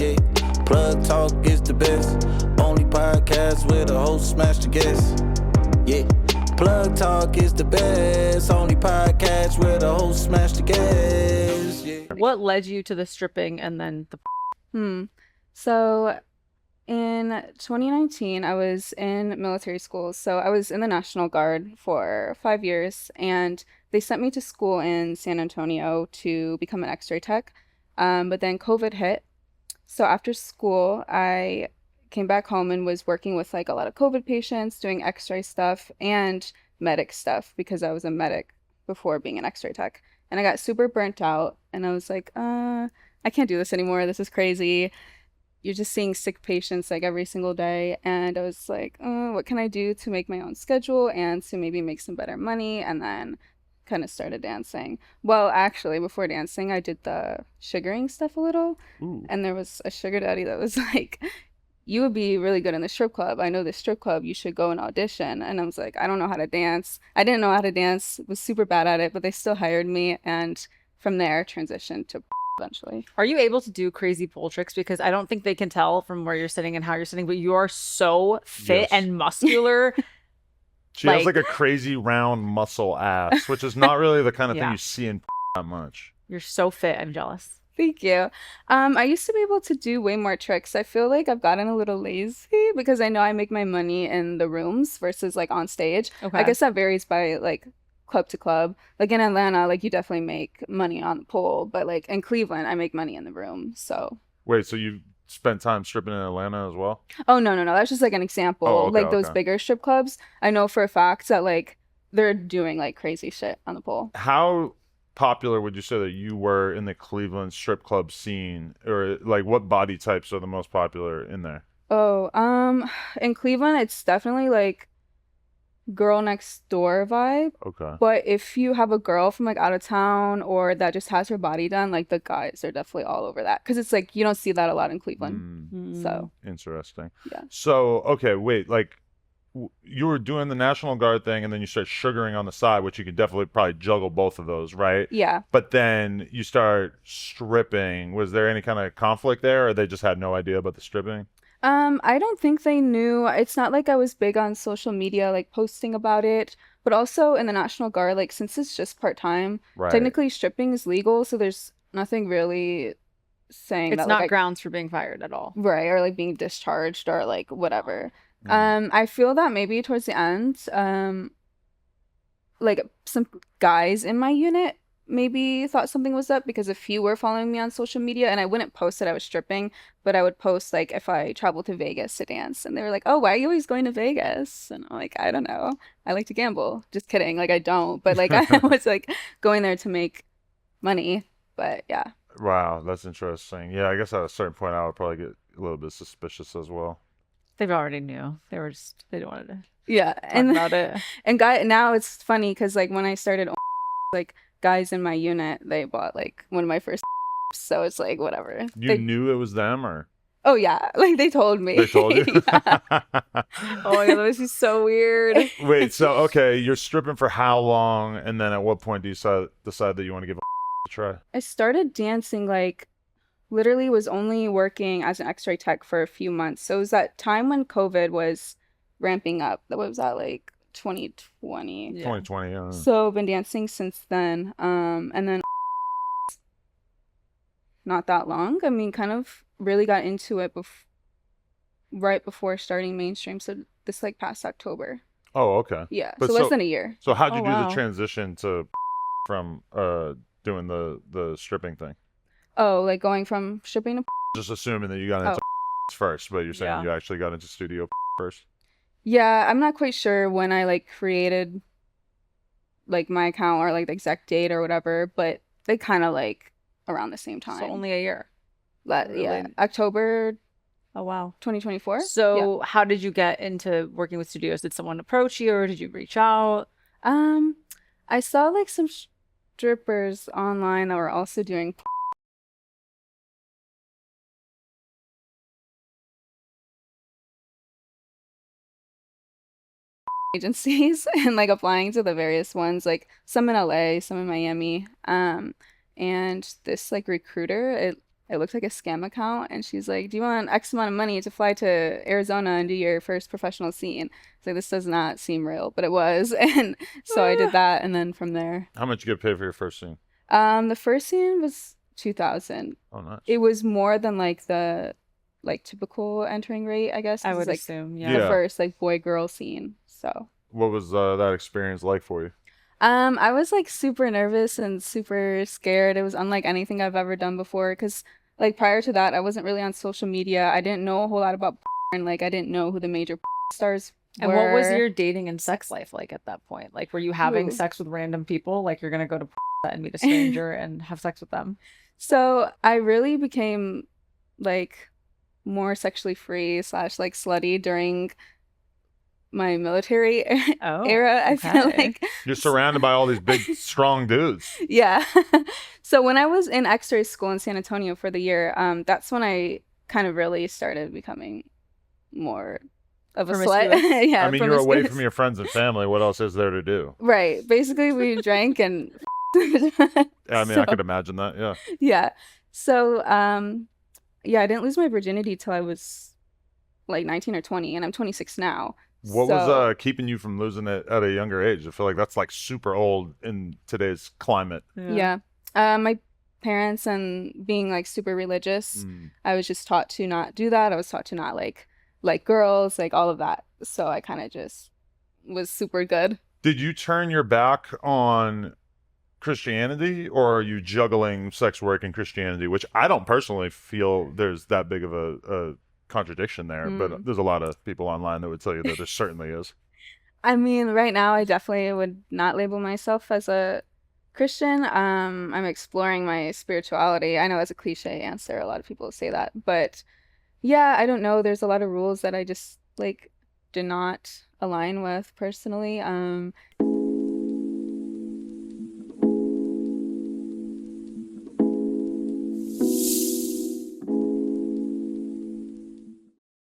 Yeah, Plug Talk is the best. Only podcast where the host smash the guest. Yeah, Plug Talk is the best. Only podcast where the host smash the guest. Yeah. What led you to the stripping and then the So in 2019, I was in military school. So I was in the National Guard for 5 years, and they sent me to school in San Antonio to become an X-ray tech. But then COVID hit. So after school, I came back home and was working with like a lot of COVID patients, doing X-ray stuff and medic stuff because I was a medic before being an X-ray tech. And I got super burnt out, and I was like, I can't do this anymore. This is crazy. You're just seeing sick patients like every single day. And I was like, what can I do to make my own schedule and to maybe make some better money? And then kind of started dancing. Well, actually, before dancing, I did the sugaring stuff a little. Ooh. And there was a sugar daddy that was like, you would be really good in the strip club. I know this strip club. You should go and audition. And I was like, I don't know how to dance. I didn't know how to dance, was super bad at it, but they still hired me. And from there, transitioned to eventually. Are you able to do crazy pole tricks? Because I don't think they can tell from where you're sitting and how you're sitting, but you are so fit Yes. and muscular. She has like a crazy round muscle ass, which is not really the kind of thing you see in that much. You're so fit. I'm jealous. Thank you. I used to be able to do way more tricks. I feel like I've gotten a little lazy because I know I make my money in the rooms versus like on stage. Okay. I guess that varies by like club to club. Like in Atlanta, like you definitely make money on the pole, but like in Cleveland, I make money in the room. So Wait, so you spent time stripping in Atlanta as well? oh no, that's just like an example. Oh, okay, like those bigger strip clubs, I know for a fact that like they're doing like crazy shit on the pole. How popular would you say that you were in the Cleveland strip club scene, or like what body types are the most popular in there? Oh, in Cleveland, it's definitely like girl next door vibe. Okay. But if you have a girl from like out of town or that just has her body done, like the guys are definitely all over that because it's like you don't see that a lot in Cleveland. So Interesting. Yeah. So okay, wait, like you were doing the National Guard thing and then you start sugaring on the side, which you could definitely probably juggle both of those, right? yeah. But then you start stripping. Was there any kind of conflict there, or they just had no idea about the stripping? I don't think they knew. It's not like I was big on social media, like posting about it. But also in the National Guard, like since it's just part-time, Right. technically stripping is legal, so there's nothing really saying It's that not like grounds for being fired at all. right, or like being discharged or like whatever. I feel that maybe towards the end, like some guys in my unit maybe thought something was up because a few were following me on social media, and I wouldn't post that I was stripping, but I would post like if I traveled to Vegas to dance, and they were like, "Oh, why are you always going to Vegas?" And I'm like, "I don't know. I like to gamble." Just kidding. Like I don't, but like I was like going there to make money. But yeah. Wow, that's interesting. Yeah, I guess at a certain point I would probably get a little bit suspicious as well. They already knew. They didn't want to Yeah, talk about it. and now it's funny because like when I started, like guys in my unit, they bought like one of my first, so it's like whatever. You knew it was them, or Oh yeah, like they told me. they told you? Yeah. Oh my god, that was just so weird. Wait, so okay, you're stripping for how long, and then at what point do you decide that you want to give a try? I started dancing like literally was only working as an X-ray tech for a few months. So it was that time when COVID was ramping up. That was that like 2020. Yeah. 2020, yeah. So I've been dancing since then. And then not that long. I mean, kind of really got into it right before starting mainstream. So this like past October. Oh, okay. Yeah. But so less than a year. So how'd you Oh, do wow. the transition to from doing the stripping thing? Oh, like going from stripping to Just assuming that you got into first, but you're saying Yeah. you actually got into studio first. yeah, I'm not quite sure when I like created like my account or like the exact date or whatever, but they kind of like around the same time. So only a year. Yeah, really- October Oh wow. 2024. So how did you get into working with studios? Did someone approach you or did you reach out? I saw like some strippers online that were also doing agencies and like applying to the various ones, like some in LA, some in Miami. And this like recruiter, it looked like a scam account, and she's like, "Do you want X amount of money to fly to Arizona and do your first professional scene?" It's like, this does not seem real, but it was, and so I did that, and then from there, How much you get paid for your first scene? the first scene was 2,000. Oh, nice. It was more than like the typical entering rate, I guess. 'cause I it's, would like assume, the Yeah. first like boy girl scene. So What was that experience like for you? I was like super nervous and super scared. It was unlike anything I've ever done before because like prior to that, I wasn't really on social media. I didn't know a whole lot about porn. Like I didn't know who the major stars And what was were. your dating and sex life like at that point? Like, were you having Ooh. sex with random people? Like, you're gonna go to and meet a stranger and have sex with them? So I really became like more sexually free / like slutty during my military Oh, era. I feel okay. like You're surrounded by all these big, strong dudes. yeah. So when I was in X-ray school in San Antonio for the year, that's when I kind of really started becoming more of a slut. Promiscuous? Yeah, I mean, you're away promiscuous. from your friends and family. What else is there to do? Right. Basically, we drank and Yeah, I mean, I So, could imagine that. Yeah. yeah. So, yeah, I didn't lose my virginity till I was like 19 or 20, and I'm 26 now. What So, was keeping you from losing it at a younger age? I feel like that's like super old in today's climate. yeah. My parents and being like super religious, Mm. I was just taught to not do that. I was taught to not like girls, like all of that. So I kind of just was super good. Did you turn your back on Christianity, or are you juggling sex work and Christianity? Which I don't personally feel there's that big of a contradiction there, but there's a lot of people online that would tell you that there certainly is. I mean, right now I definitely would not label myself as a Christian. I'm exploring my spirituality. I know as a cliche answer, a lot of people say that, but yeah, I don't know. There's a lot of rules that I just like do not align with personally.